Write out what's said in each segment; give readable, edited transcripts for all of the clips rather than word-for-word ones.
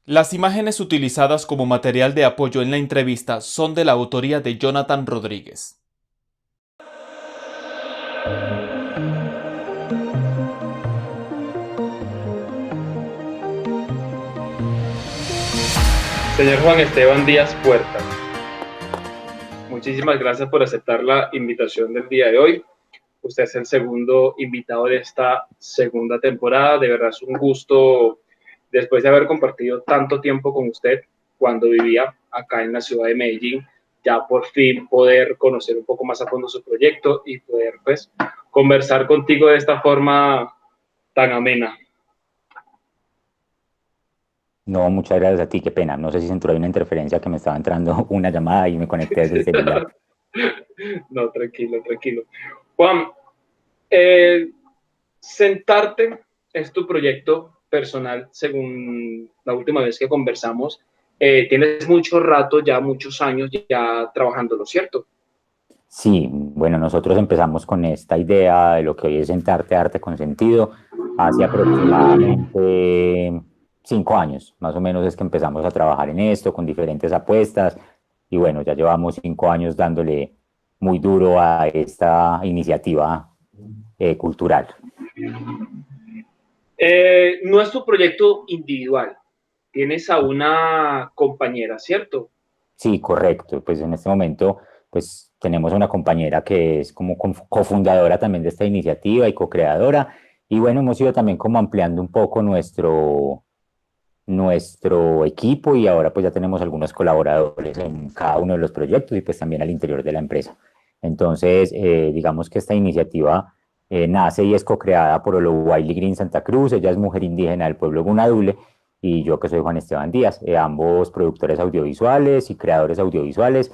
Las imágenes utilizadas como material de apoyo en la entrevista son de la autoría de Jonathan Rodríguez. Señor Juan Esteban Díaz Puerta, muchísimas gracias por aceptar la invitación del día de hoy. Usted es el segundo invitado de esta segunda temporada. De verdad es un gusto, después de haber compartido tanto tiempo con usted cuando vivía acá en la ciudad de Medellín, ya por fin poder conocer un poco más a fondo su proyecto y poder pues conversar contigo de esta forma tan amena. No, muchas gracias a ti, qué pena. No sé si se entró ahí una interferencia que me estaba entrando una llamada y me conecté desde el celular. No, tranquilo, tranquilo. Juan, eh, Sentarte es tu proyecto personal, según la última vez que conversamos. Tienes mucho rato, ya muchos años ya trabajándolo, ¿cierto? Sí, bueno, nosotros empezamos con esta idea de lo que hoy es Sentarte Arte con Sentido hace aproximadamente 5 años, más o menos es que empezamos a trabajar en esto con diferentes apuestas y bueno, ya llevamos 5 años dándole muy duro a esta iniciativa cultural. No es tu proyecto individual, tienes a una compañera, ¿cierto? Sí, correcto. Pues en este momento, pues tenemos una compañera que es como cofundadora también de esta iniciativa y co-creadora. Y bueno, hemos ido también como ampliando un poco nuestro equipo y ahora pues ya tenemos algunos colaboradores en cada uno de los proyectos y pues también al interior de la empresa. Entonces, digamos que esta iniciativa nace y es co-creada por Wiley Green Santa Cruz. Ella es mujer indígena del pueblo Gunadule y yo que soy Juan Esteban Díaz, ambos productores audiovisuales y creadores audiovisuales.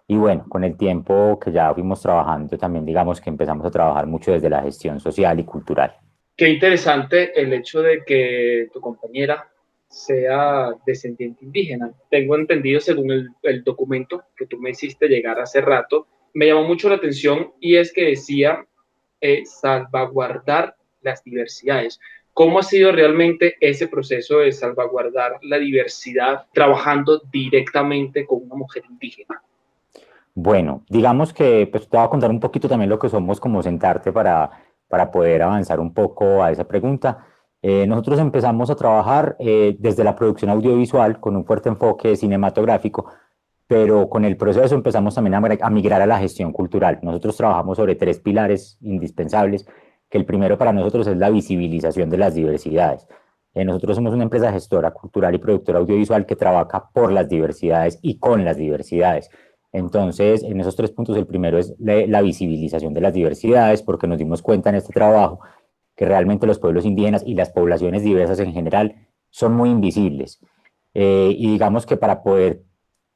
Y bueno, con el tiempo que ya fuimos trabajando, también digamos que empezamos a trabajar mucho desde la gestión social y cultural. Qué interesante el hecho de que tu compañera sea descendiente indígena. Tengo entendido, según el documento que tú me hiciste llegar hace rato, me llamó mucho la atención y es que decía salvaguardar las diversidades. ¿Cómo ha sido realmente ese proceso de salvaguardar la diversidad trabajando directamente con una mujer indígena? Bueno, digamos que pues te voy a contar un poquito también lo que somos como Sentarte para poder avanzar un poco a esa pregunta. Nosotros empezamos a trabajar desde la producción audiovisual con un fuerte enfoque cinematográfico, pero con el proceso empezamos también a migrar a la gestión cultural. Nosotros trabajamos sobre tres pilares indispensables, que el primero para nosotros es la visibilización de las diversidades. Nosotros somos una empresa gestora cultural y productora audiovisual que trabaja por las diversidades y con las diversidades. Entonces, en esos tres puntos, el primero es la visibilización de las diversidades, porque nos dimos cuenta en este trabajo que realmente los pueblos indígenas y las poblaciones diversas en general son muy invisibles. Y digamos que para poder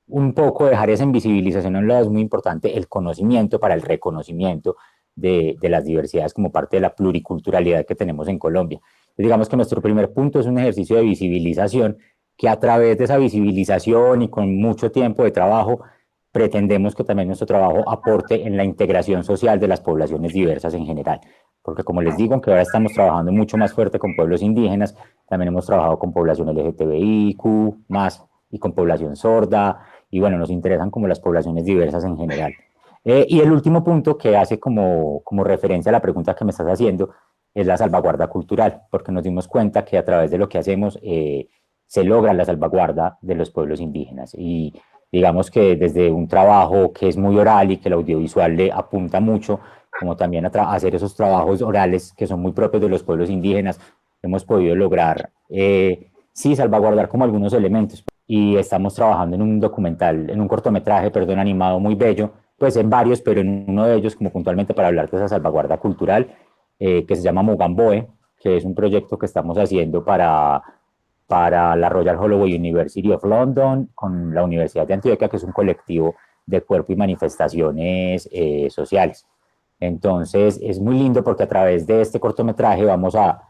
un poco dejar esa invisibilización a un lado es muy importante el conocimiento para el reconocimiento de las diversidades como parte de la pluriculturalidad que tenemos en Colombia. Entonces, digamos que nuestro primer punto es un ejercicio de visibilización que a través de esa visibilización y con mucho tiempo de trabajo pretendemos que también nuestro trabajo aporte en la integración social de las poblaciones diversas en general. Porque como les digo, aunque ahora estamos trabajando mucho más fuerte con pueblos indígenas, también hemos trabajado con población LGTBIQ más y con población sorda, y bueno, nos interesan como las poblaciones diversas en general. Y el último punto que hace como referencia a la pregunta que me estás haciendo es la salvaguarda cultural, porque nos dimos cuenta que a través de lo que hacemos se logra la salvaguarda de los pueblos indígenas. Y digamos que desde un trabajo que es muy oral y que el audiovisual le apunta mucho, como también a hacer esos trabajos orales que son muy propios de los pueblos indígenas, hemos podido lograr, sí, salvaguardar como algunos elementos. Y estamos trabajando en un documental, en un cortometraje, perdón, animado muy bello, pues en varios, pero en uno de ellos, como puntualmente para hablar de esa salvaguarda cultural, que se llama Mugamboe, que es un proyecto que estamos haciendo para la Royal Holloway University of London, con la Universidad de Antioquia, que es un colectivo de cuerpo y manifestaciones sociales. Entonces, es muy lindo porque a través de este cortometraje vamos a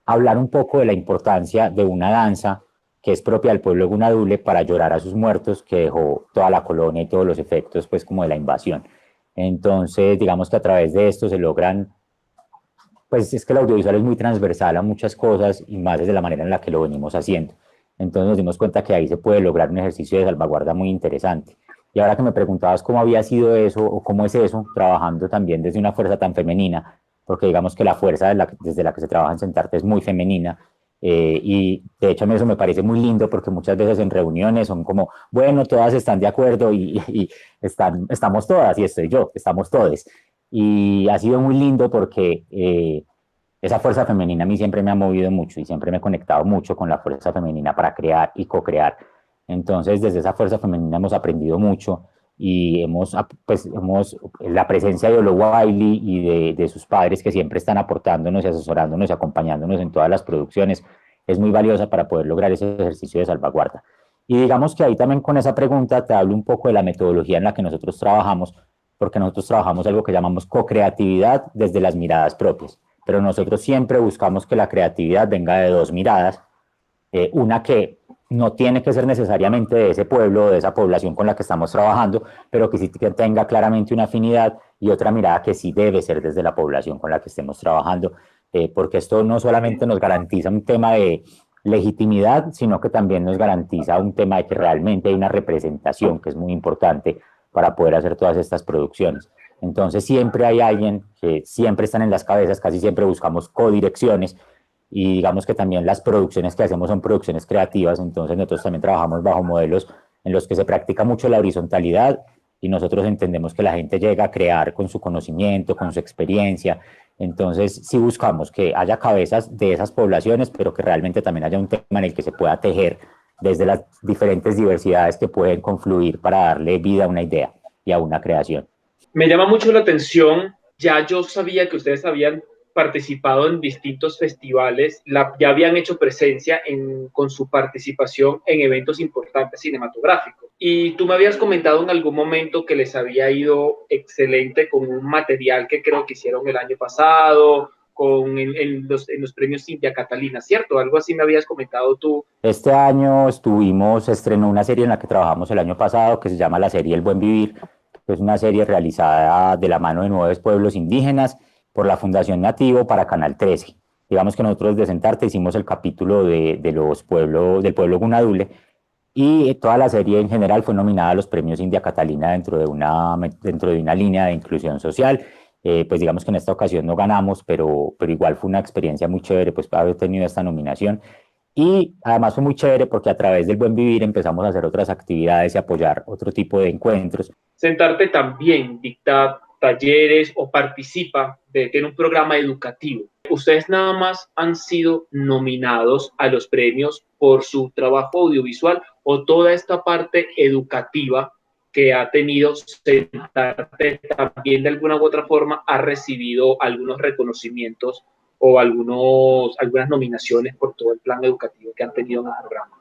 hablar un poco de la importancia de una danza que es propia del pueblo gunadule para llorar a sus muertos que dejó toda la colonia y todos los efectos pues como de la invasión. Entonces, digamos que a través de esto se logran, pues es que el audiovisual es muy transversal a muchas cosas y más desde la manera en la que lo venimos haciendo. Entonces nos dimos cuenta que ahí se puede lograr un ejercicio de salvaguarda muy interesante. Y ahora que me preguntabas cómo había sido eso o cómo es eso, trabajando también desde una fuerza tan femenina, porque digamos que la fuerza desde la que se trabaja en Sentarte es muy femenina, y de hecho a mí eso me parece muy lindo porque muchas veces en reuniones son como, bueno, todas están de acuerdo y estamos todas, y estoy yo, estamos todos. Y ha sido muy lindo porque esa fuerza femenina a mí siempre me ha movido mucho y siempre me he conectado mucho con la fuerza femenina para crear y co-crear. Entonces, desde esa fuerza femenina hemos aprendido mucho y la presencia de Olo Wiley y de sus padres que siempre están aportándonos y asesorándonos y acompañándonos en todas las producciones es muy valiosa para poder lograr ese ejercicio de salvaguarda. Y digamos que ahí también con esa pregunta te hablo un poco de la metodología en la que nosotros trabajamos, porque nosotros trabajamos algo que llamamos co-creatividad desde las miradas propias, pero nosotros siempre buscamos que la creatividad venga de dos miradas, una que no tiene que ser necesariamente de ese pueblo o de esa población con la que estamos trabajando, pero que sí tenga claramente una afinidad, y otra mirada que sí debe ser desde la población con la que estemos trabajando, porque esto no solamente nos garantiza un tema de legitimidad, sino que también nos garantiza un tema de que realmente hay una representación, que es muy importante para poder hacer todas estas producciones. Entonces siempre hay alguien que siempre están en las cabezas, casi siempre buscamos codirecciones, y digamos que también las producciones que hacemos son producciones creativas, entonces nosotros también trabajamos bajo modelos en los que se practica mucho la horizontalidad y nosotros entendemos que la gente llega a crear con su conocimiento, con su experiencia. Entonces sí buscamos que haya cabezas de esas poblaciones, pero que realmente también haya un tema en el que se pueda tejer desde las diferentes diversidades que pueden confluir para darle vida a una idea y a una creación. Me llama mucho la atención, ya yo sabía que ustedes habían participado en distintos festivales, ya habían hecho presencia con su participación en eventos importantes cinematográficos. Y tú me habías comentado en algún momento que les había ido excelente con un material que creo que hicieron el año pasado, en los premios Cintia Catalina, ¿cierto? Algo así me habías comentado tú. Este año estrenó una serie en la que trabajamos el año pasado que se llama la serie El Buen Vivir, que es una serie realizada de la mano de 9 pueblos indígenas por la Fundación Nativo para Canal 13. Digamos que nosotros desde Sentarte hicimos el capítulo del pueblo Gunadule, y toda la serie en general fue nominada a los premios India Catalina dentro de una línea de inclusión social. Pues digamos que en esta ocasión no ganamos, pero igual fue una experiencia muy chévere pues haber tenido esta nominación. Y además fue muy chévere porque a través del Buen Vivir empezamos a hacer otras actividades y apoyar otro tipo de encuentros. Sentarte también dicta talleres o participa tiene un programa educativo. Ustedes nada más han sido nominados a los premios por su trabajo audiovisual, o toda esta parte educativa que ha tenido Sentarte también de alguna u otra forma ha recibido algunos reconocimientos o algunas nominaciones por todo el plan educativo que han tenido en el programa.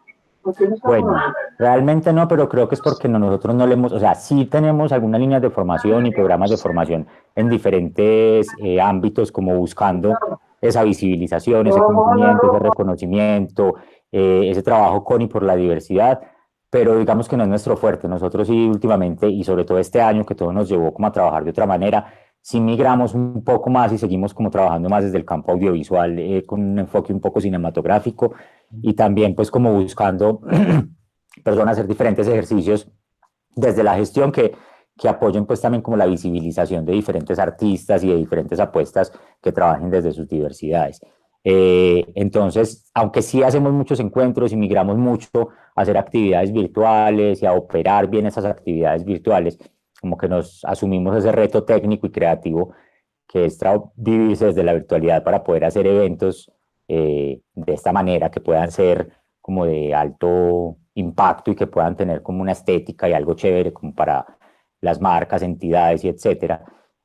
Bueno, realmente no, pero creo que es porque nosotros no le hemos, o sea, sí tenemos algunas líneas de formación y programas de formación en diferentes ámbitos, como buscando esa visibilización, ese conocimiento, ese reconocimiento, ese trabajo con y por la diversidad, pero digamos que no es nuestro fuerte. Nosotros sí últimamente, y sobre todo este año, que todo nos llevó como a trabajar de otra manera, sí migramos un poco más y seguimos como trabajando más desde el campo audiovisual, con un enfoque un poco cinematográfico, y también pues como buscando, perdón, hacer diferentes ejercicios desde la gestión que apoyen pues también como la visibilización de diferentes artistas y de diferentes apuestas que trabajen desde sus diversidades. Entonces, aunque sí hacemos muchos encuentros y migramos mucho a hacer actividades virtuales y a operar bien esas actividades virtuales, como que nos asumimos ese reto técnico y creativo que es vivirse desde la virtualidad para poder hacer eventos de esta manera, que puedan ser como de alto impacto y que puedan tener como una estética y algo chévere como para las marcas, entidades y etcétera.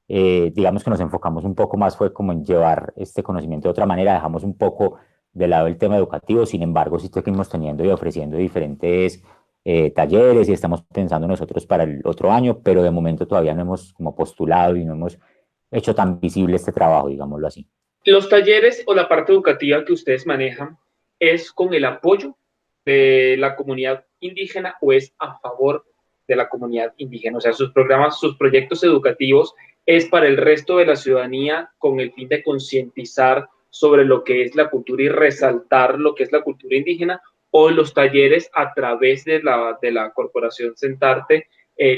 Digamos que nos enfocamos un poco más, fue como en llevar este conocimiento de otra manera, dejamos un poco de lado el tema educativo, sin embargo sí seguimos teniendo y ofreciendo diferentes talleres, y estamos pensando nosotros para el otro año, pero de momento todavía no hemos como postulado y no hemos hecho tan visible este trabajo, digámoslo así. Los talleres o la parte educativa que ustedes manejan, ¿es con el apoyo de la comunidad indígena o es a favor de la comunidad indígena? O sea, sus programas, sus proyectos educativos, ¿es para el resto de la ciudadanía con el fin de concientizar sobre lo que es la cultura y resaltar lo que es la cultura indígena? o los talleres a través de la corporación Sentarte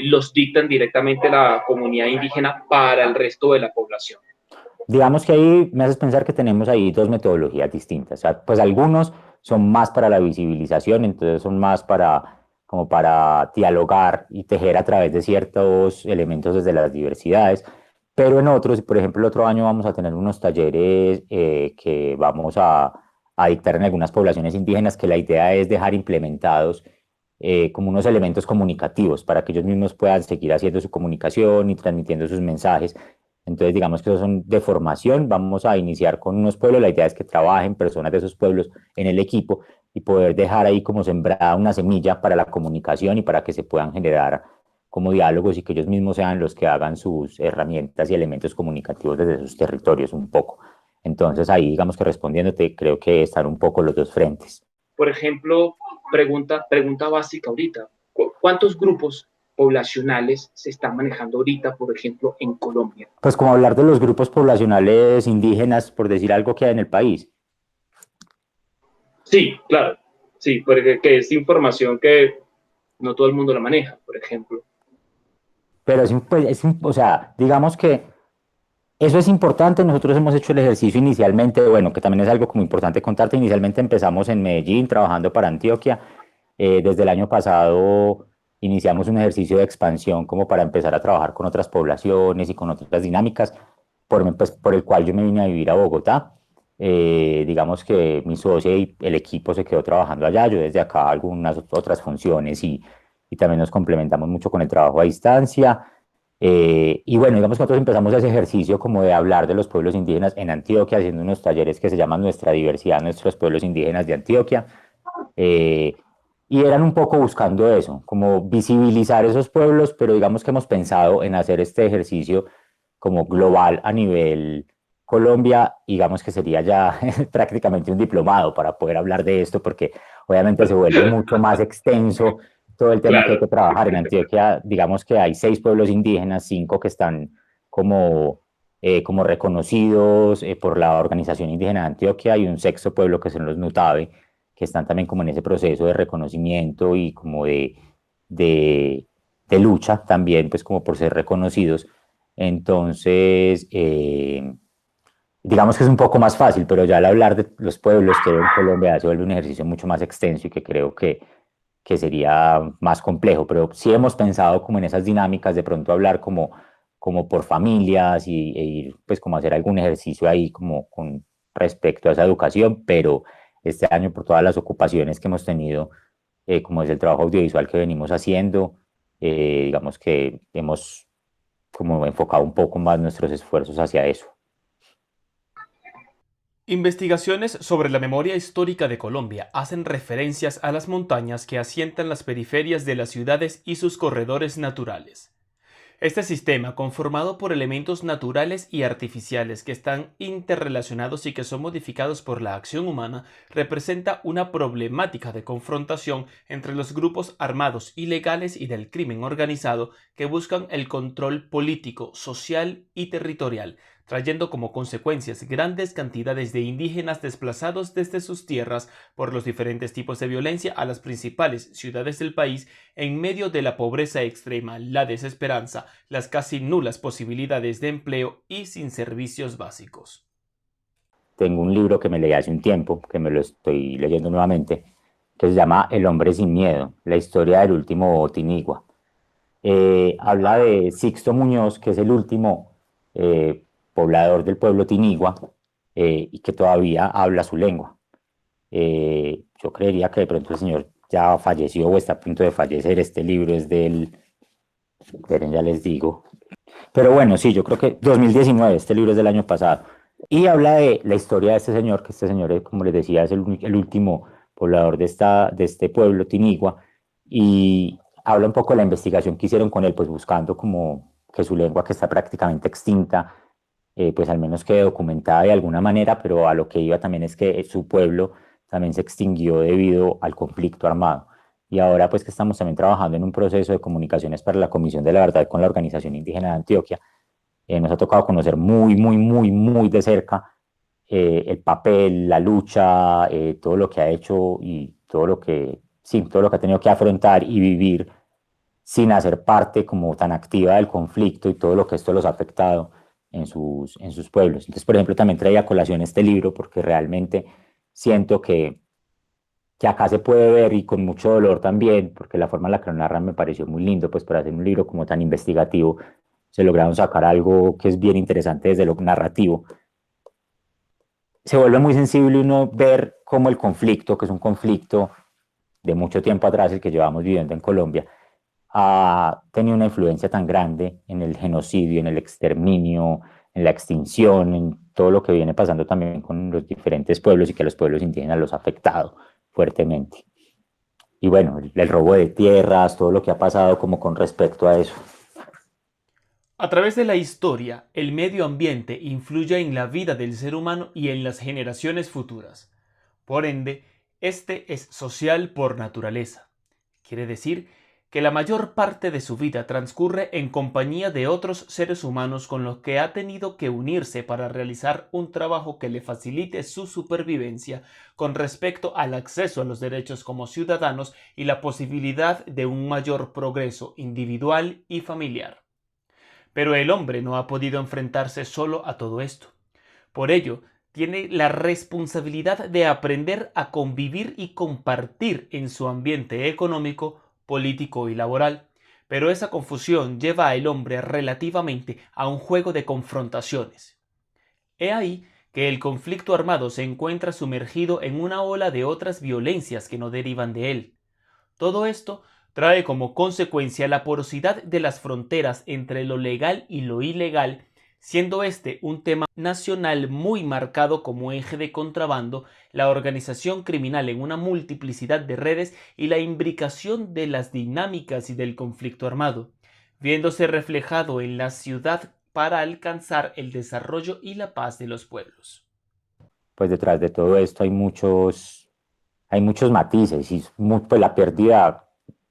los dictan directamente la comunidad indígena para el resto de la población? Digamos que ahí me haces pensar que tenemos ahí dos metodologías distintas. O sea, pues algunos son más para la visibilización, entonces son más para, como para dialogar y tejer a través de ciertos elementos desde las diversidades. Pero en otros, por ejemplo, el otro año vamos a tener unos talleres que vamos a dictar en algunas poblaciones indígenas, que la idea es dejar implementados como unos elementos comunicativos para que ellos mismos puedan seguir haciendo su comunicación y transmitiendo sus mensajes. Entonces, digamos que esos son de formación. Vamos a iniciar con unos pueblos. La idea es que trabajen personas de esos pueblos en el equipo y poder dejar ahí como sembrada una semilla para la comunicación y para que se puedan generar como diálogos y que ellos mismos sean los que hagan sus herramientas y elementos comunicativos desde sus territorios un poco. Entonces, ahí, digamos que respondiéndote, creo que están un poco los dos frentes. Por ejemplo, pregunta básica ahorita, ¿cuántos grupos poblacionales se están manejando ahorita, por ejemplo, en Colombia? Pues como hablar de los grupos poblacionales indígenas, por decir algo que hay en el país. Sí, claro, sí, porque que es información que no todo el mundo la maneja, por ejemplo. Pero o sea, digamos que eso es importante. Nosotros hemos hecho el ejercicio inicialmente, bueno, que también es algo como importante contarte. Inicialmente empezamos en Medellín trabajando para Antioquia. Desde el año pasado iniciamos un ejercicio de expansión como para empezar a trabajar con otras poblaciones y con otras dinámicas, pues, por el cual yo me vine a vivir a Bogotá. Digamos que mi socia y el equipo se quedó trabajando allá, yo desde acá algunas otras funciones y también nos complementamos mucho con el trabajo a distancia. Y bueno, digamos que nosotros empezamos ese ejercicio como de hablar de los pueblos indígenas en Antioquia, haciendo unos talleres que se llaman Nuestra Diversidad, Nuestros Pueblos Indígenas de Antioquia. Eh, y eran un poco buscando eso, como visibilizar esos pueblos, pero digamos que hemos pensado en hacer este ejercicio como global a nivel Colombia. Digamos que sería ya prácticamente un diplomado para poder hablar de esto, porque obviamente se vuelve mucho más extenso todo el tema que hay Claro, que trabajar. En Antioquia, digamos que hay 6 pueblos indígenas, 5 que están como, como reconocidos por la Organización Indígena de Antioquia, y un sexto pueblo que son los Nutabe, que están también como en ese proceso de reconocimiento y como de, de lucha también, pues como por ser reconocidos. Entonces, digamos que es un poco más fácil, pero ya al hablar de los pueblos que hay en Colombia se vuelve un ejercicio mucho más extenso y que creo que sería más complejo. Pero sí hemos pensado como en esas dinámicas, de pronto hablar como por familias e ir pues como hacer algún ejercicio ahí como con respecto a esa educación, pero este año por todas las ocupaciones que hemos tenido, como es el trabajo audiovisual que venimos haciendo, digamos que hemos como enfocado un poco más nuestros esfuerzos hacia eso. Investigaciones sobre la memoria histórica de Colombia hacen referencias a las montañas que asientan las periferias de las ciudades y sus corredores naturales. Este sistema, conformado por elementos naturales y artificiales que están interrelacionados y que son modificados por la acción humana, representa una problemática de confrontación entre los grupos armados ilegales y del crimen organizado que buscan el control político, social y territorial, trayendo como consecuencias grandes cantidades de indígenas desplazados desde sus tierras por los diferentes tipos de violencia a las principales ciudades del país en medio de la pobreza extrema, la desesperanza, las casi nulas posibilidades de empleo y sin servicios básicos. Tengo un libro que me leí hace un tiempo, que me lo estoy leyendo nuevamente, que se llama El hombre sin miedo, la historia del último Tinigua. Habla de Sixto Muñoz, que es el último poblador del pueblo Tinigua, y que todavía habla su lengua. Yo creería que de pronto el señor ya falleció o está a punto de fallecer. Este libro es del, esperen, ya les digo. Pero bueno, sí, yo creo que 2019, este libro es del año pasado. Y habla de la historia de este señor, que este señor, como les decía, es el último poblador de este pueblo, Tinigua, y habla un poco de la investigación que hicieron con él, pues buscando como que su lengua, que está prácticamente extinta, pues al menos quede documentada de alguna manera. Pero a lo que iba también es que su pueblo también se extinguió debido al conflicto armado. Y ahora pues que estamos también trabajando en un proceso de comunicaciones para la Comisión de la Verdad con la Organización Indígena de Antioquia, nos ha tocado conocer muy, muy, muy, muy de cerca el papel, la lucha, todo lo que ha hecho, y todo lo que, sí, todo lo que ha tenido que afrontar y vivir sin hacer parte como tan activa del conflicto y todo lo que esto los ha afectado en sus pueblos. Entonces, por ejemplo, también traía a colación este libro porque realmente siento que acá se puede ver y con mucho dolor también, porque la forma en la que lo narran me pareció muy lindo, pues para hacer un libro como tan investigativo, se lograron sacar algo que es bien interesante desde lo narrativo. Se vuelve muy sensible uno ver cómo el conflicto, que es un conflicto de mucho tiempo atrás, el que llevamos viviendo en Colombia, ha tenido una influencia tan grande en el genocidio, en el exterminio, en la extinción, en todo lo que viene pasando también con los diferentes pueblos y que a los pueblos indígenas los ha afectado fuertemente. Y bueno, el robo de tierras, todo lo que ha pasado como con respecto a eso. A través de la historia, el medio ambiente influye en la vida del ser humano y en las generaciones futuras. Por ende, este es social por naturaleza. Quiere decir que la mayor parte de su vida transcurre en compañía de otros seres humanos con los que ha tenido que unirse para realizar un trabajo que le facilite su supervivencia con respecto al acceso a los derechos como ciudadanos y la posibilidad de un mayor progreso individual y familiar. Pero el hombre no ha podido enfrentarse solo a todo esto. Por ello, tiene la responsabilidad de aprender a convivir y compartir en su ambiente económico, político y laboral. Pero esa confusión lleva al hombre relativamente a un juego de confrontaciones. He ahí que el conflicto armado se encuentra sumergido en una ola de otras violencias que no derivan de él. Todo esto trae como consecuencia la porosidad de las fronteras entre lo legal y lo ilegal, siendo este un tema nacional muy marcado como eje de contrabando, la organización criminal en una multiplicidad de redes y la imbricación de las dinámicas y del conflicto armado, viéndose reflejado en la ciudad para alcanzar el desarrollo y la paz de los pueblos. Pues detrás de todo esto hay muchos matices y pues la pérdida,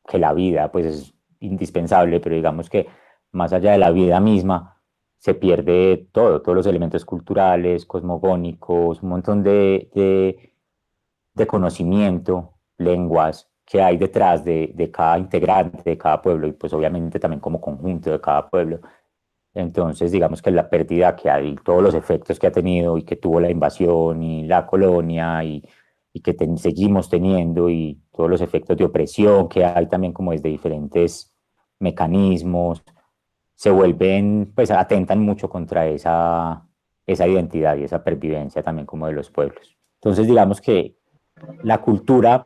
que la vida pues es indispensable, pero digamos que más allá de la vida misma se pierde todo, todos los elementos culturales, cosmogónicos, un montón de conocimiento, lenguas que hay detrás de cada integrante de cada pueblo y pues obviamente también como conjunto de cada pueblo. Entonces, digamos que la pérdida que hay, todos los efectos que ha tenido y que tuvo la invasión y la colonia y que seguimos teniendo y todos los efectos de opresión que hay también como desde diferentes mecanismos, se vuelven, pues atentan mucho contra esa identidad y esa pervivencia también como de los pueblos. Entonces, digamos que la cultura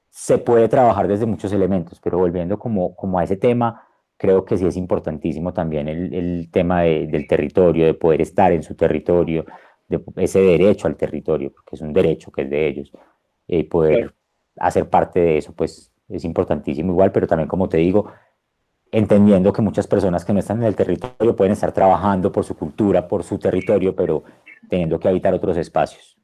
se puede trabajar desde muchos elementos, pero volviendo como a ese tema, creo que sí es importantísimo también el tema del territorio, de poder estar en su territorio, de ese derecho al territorio, porque es un derecho que es de ellos, poder Claro. hacer parte de eso, pues es importantísimo igual, pero también como te digo, entendiendo que muchas personas que no están en el territorio pueden estar trabajando por su cultura, por su territorio, pero teniendo que habitar otros espacios.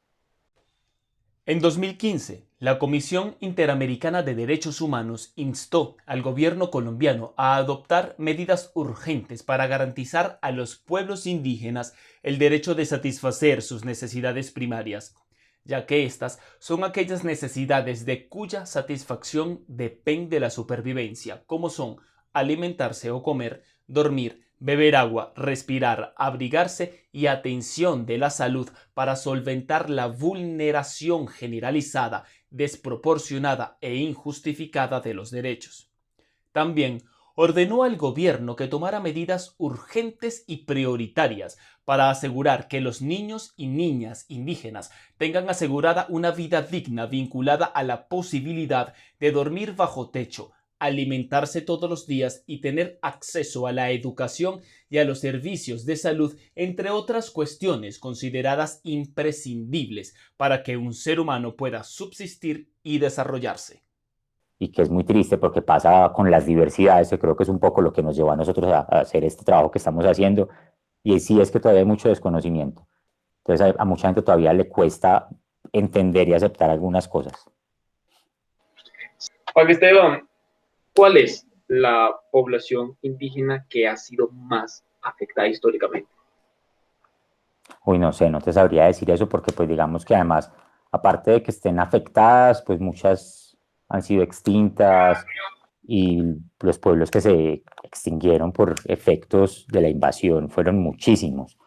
En 2015, la Comisión Interamericana de Derechos Humanos instó al gobierno colombiano a adoptar medidas urgentes para garantizar a los pueblos indígenas el derecho de satisfacer sus necesidades primarias, ya que estas son aquellas necesidades de cuya satisfacción depende la supervivencia, como son alimentarse o comer, dormir, beber agua, respirar, abrigarse y atención de la salud para solventar la vulneración generalizada, desproporcionada e injustificada de los derechos. También ordenó al gobierno que tomara medidas urgentes y prioritarias para asegurar que los niños y niñas indígenas tengan asegurada una vida digna vinculada a la posibilidad de dormir bajo techo, alimentarse todos los días y tener acceso a la educación y a los servicios de salud, entre otras cuestiones consideradas imprescindibles para que un ser humano pueda subsistir y desarrollarse. Y que es muy triste porque pasa con las diversidades, que creo que es un poco lo que nos llevó a nosotros a hacer este trabajo que estamos haciendo, y sí es que todavía hay mucho desconocimiento. Entonces a mucha gente todavía le cuesta entender y aceptar algunas cosas. Juan Esteban, ¿cuál es la población indígena que ha sido más afectada históricamente? Uy, no sé, no te sabría decir eso porque pues digamos que además aparte de que estén afectadas, pues muchas han sido extintas y los pueblos que se extinguieron por efectos de la invasión fueron muchísimos.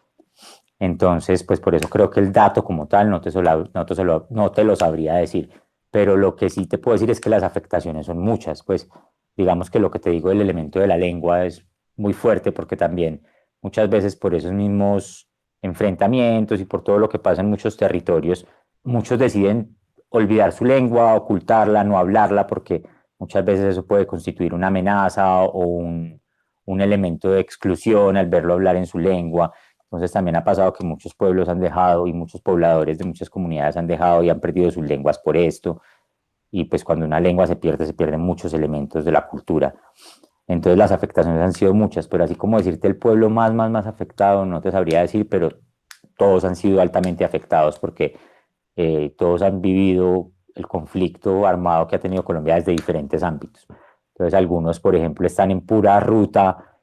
Entonces, pues por eso creo que el dato como tal no te lo sabría decir, pero lo que sí te puedo decir es que las afectaciones son muchas, pues digamos que lo que te digo del elemento de la lengua es muy fuerte porque también muchas veces por esos mismos enfrentamientos y por todo lo que pasa en muchos territorios, muchos deciden olvidar su lengua, ocultarla, no hablarla, porque muchas veces eso puede constituir una amenaza o un elemento de exclusión al verlo hablar en su lengua. Entonces también ha pasado que muchos pueblos han dejado y muchos pobladores de muchas comunidades han dejado y han perdido sus lenguas por esto. Y pues cuando una lengua se pierden muchos elementos de la cultura. Entonces las afectaciones han sido muchas, pero así como decirte el pueblo más afectado, no te sabría decir, pero todos han sido altamente afectados porque todos han vivido el conflicto armado que ha tenido Colombia desde diferentes ámbitos. Entonces algunos, por ejemplo, están en pura ruta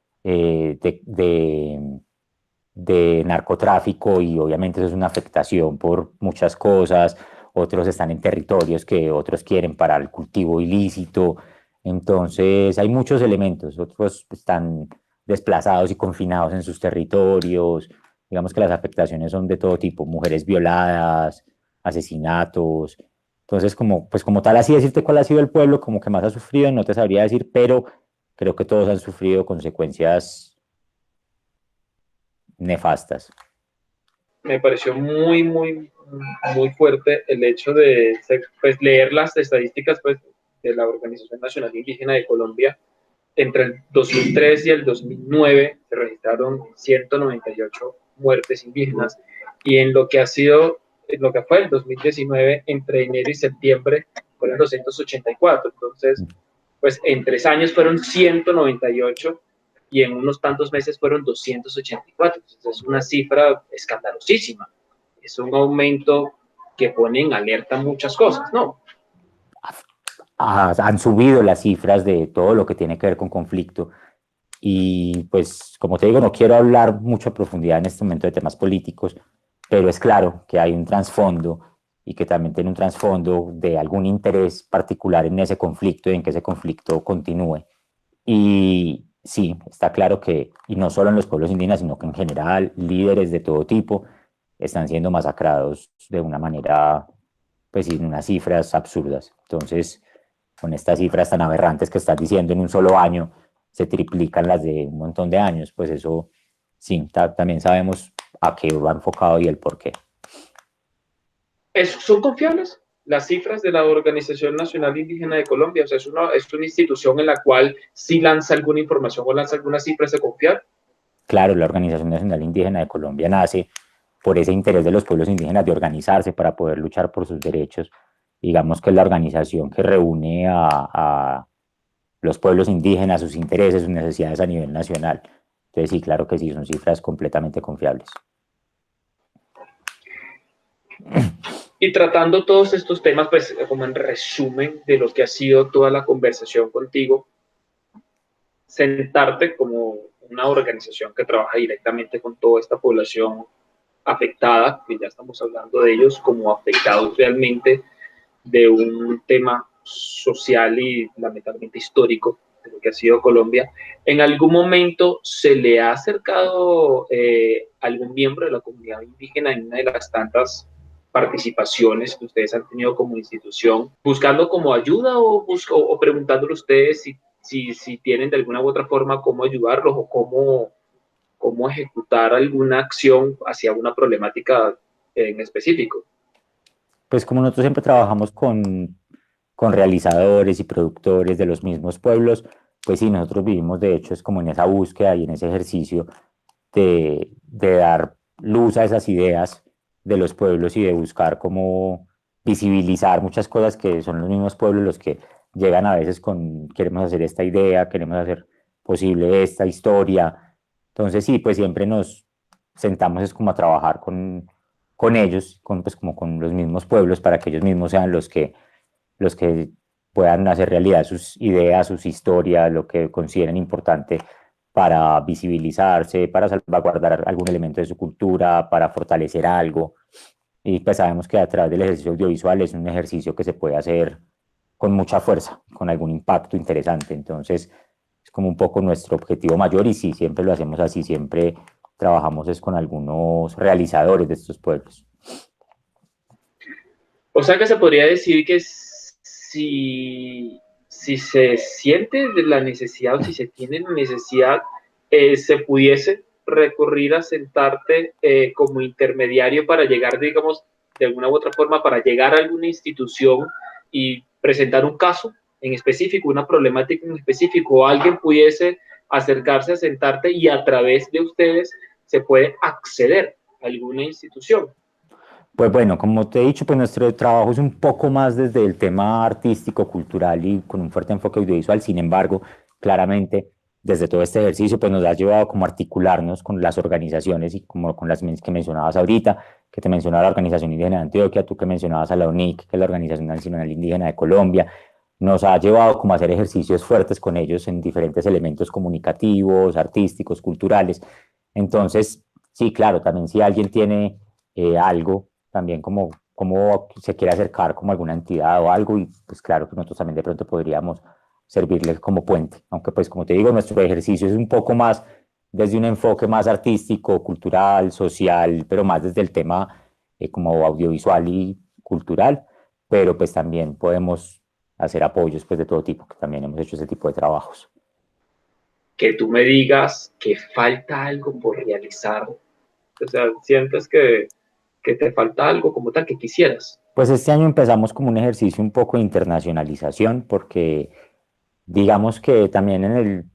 de narcotráfico y obviamente eso es una afectación por muchas cosas, otros están en territorios que otros quieren para el cultivo ilícito, entonces hay muchos elementos, otros están desplazados y confinados en sus territorios, digamos que las afectaciones son de todo tipo, mujeres violadas, asesinatos, entonces como, pues como tal así decirte cuál ha sido el pueblo como que más ha sufrido, no te sabría decir, pero creo que todos han sufrido consecuencias nefastas. Me pareció muy fuerte el hecho de pues, leer las estadísticas pues, de la Organización Nacional Indígena de Colombia. Entre el 2003 y el 2009 se registraron 198 muertes indígenas y en lo que ha sido, en lo que fue el 2019, entre enero y septiembre fueron 284. Entonces, pues en 3 años fueron 198 y en unos tantos meses fueron 284. Entonces, es una cifra escandalosísima. Es un aumento que pone en alerta muchas cosas, ¿no? Han subido las cifras de todo lo que tiene que ver con conflicto. Y pues, como te digo, no quiero hablar mucho a profundidad en este momento de temas políticos, pero es claro que hay un trasfondo y que también tiene un trasfondo de algún interés particular en ese conflicto y en que ese conflicto continúe. Y sí, está claro que, y no solo en los pueblos indígenas, sino que en general líderes de todo tipo están siendo masacrados de una manera, pues sin unas cifras absurdas. Entonces, con estas cifras tan aberrantes que estás diciendo en un solo año, se triplican las de un montón de años, pues eso sí, también sabemos a qué va enfocado y el por qué. ¿Son confiables las cifras de la Organización Nacional Indígena de Colombia? O sea, es una institución en la cual si lanza alguna información o lanza algunas cifras de confiar. Claro, la Organización Nacional Indígena de Colombia nace por ese interés de los pueblos indígenas de organizarse para poder luchar por sus derechos. Digamos que es la organización que reúne a los pueblos indígenas, sus intereses, sus necesidades a nivel nacional. Entonces sí, claro que sí, son cifras completamente confiables. Y tratando todos estos temas, pues como en resumen de lo que ha sido toda la conversación contigo, sentarte como una organización que trabaja directamente con toda esta población afectada, que ya estamos hablando de ellos como afectados realmente de un tema social y lamentablemente histórico de lo que ha sido Colombia. ¿En algún momento se le ha acercado algún miembro de la comunidad indígena en una de las tantas participaciones que ustedes han tenido como institución, buscando como ayuda o preguntándole a ustedes si tienen de alguna u otra forma cómo ayudarlos o cómo ejecutar alguna acción hacia una problemática en específico? Pues como nosotros siempre trabajamos con realizadores y productores de los mismos pueblos, pues sí, nosotros vivimos de hecho es como en esa búsqueda y en ese ejercicio de dar luz a esas ideas de los pueblos y de buscar cómo visibilizar muchas cosas que son los mismos pueblos los que llegan a veces con queremos hacer esta idea, queremos hacer posible esta historia. Entonces sí, pues siempre nos sentamos es como a trabajar con ellos, pues como con los mismos pueblos para que ellos mismos sean los que puedan hacer realidad sus ideas, sus historias, lo que consideren importante para visibilizarse, para salvaguardar algún elemento de su cultura, para fortalecer algo. y pues sabemos que a través del ejercicio audiovisual es un ejercicio que se puede hacer con mucha fuerza, con algún impacto interesante. Entonces es como un poco nuestro objetivo mayor y sí, siempre lo hacemos así, siempre trabajamos es con algunos realizadores de estos pueblos. O sea que se podría decir que si se siente la necesidad o si se tiene la necesidad, se pudiese recurrir a sentarte como intermediario para llegar, digamos, de alguna u otra forma, para llegar a alguna institución y presentar un caso en específico, una problemática en específico, o alguien pudiese acercarse a sentarte y a través de ustedes se puede acceder a alguna institución. Pues bueno, como te he dicho, pues nuestro trabajo es un poco más desde el tema artístico, cultural y con un fuerte enfoque audiovisual. Sin embargo, claramente, desde todo este ejercicio, pues nos ha llevado como a articularnos con las organizaciones y como con las que mencionabas ahorita, que te mencionaba la Organización Indígena de Antioquia, tú que mencionabas a la UNIC, que es la Organización Nacional Indígena de Colombia. Nos ha llevado como a hacer ejercicios fuertes con ellos en diferentes elementos comunicativos, artísticos, culturales. Entonces, sí, claro, también si alguien tiene algo también como se quiere acercar como alguna entidad o algo, y pues claro que nosotros también de pronto podríamos servirles como puente, aunque pues como te digo, nuestro ejercicio es un poco más desde un enfoque más artístico, cultural, social, pero más desde el tema como audiovisual y cultural, pero pues también podemos hacer apoyos pues de todo tipo, que también hemos hecho ese tipo de trabajos. Que tú me digas que falta algo por realizar, o sea, sientes que te falta algo como tal que quisieras. Pues este año empezamos como un ejercicio un poco de internacionalización, porque digamos que también en el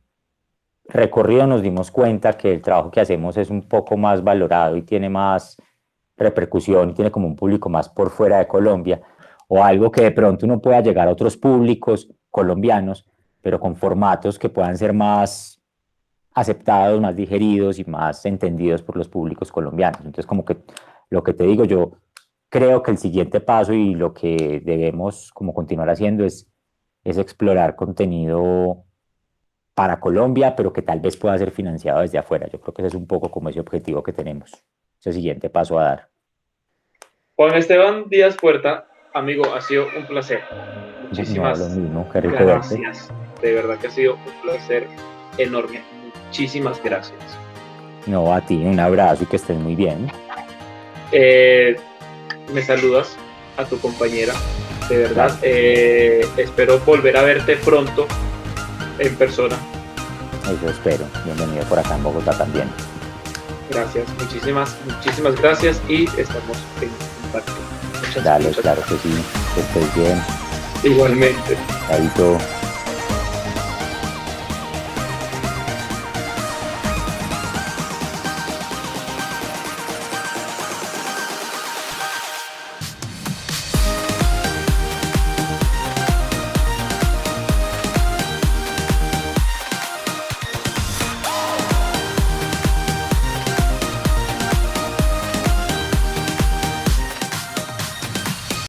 recorrido nos dimos cuenta que el trabajo que hacemos es un poco más valorado y tiene más repercusión, y tiene como un público más por fuera de Colombia, o algo que de pronto uno pueda llegar a otros públicos colombianos, pero con formatos que puedan ser más aceptados, más digeridos y más entendidos por los públicos colombianos. Entonces, como que lo que te digo, yo creo que el siguiente paso y lo que debemos como continuar haciendo es explorar contenido para Colombia, pero que tal vez pueda ser financiado desde afuera. Yo creo que ese es un poco como ese objetivo que tenemos, ese siguiente paso a dar. Juan Esteban Díaz Puerta, amigo, ha sido un placer. Muchísimas no, lo mismo, qué rico gracias. Verte. De verdad que ha sido un placer enorme. Muchísimas gracias. No, a ti, un abrazo y que estés muy bien. Me saludas a tu compañera, de verdad. Espero volver a verte pronto en persona. Eso espero. Bienvenido por acá en Bogotá también. Gracias, muchísimas gracias y estamos en contacto. Dale, claro que sí, que estés bien. Igualmente. Chaito.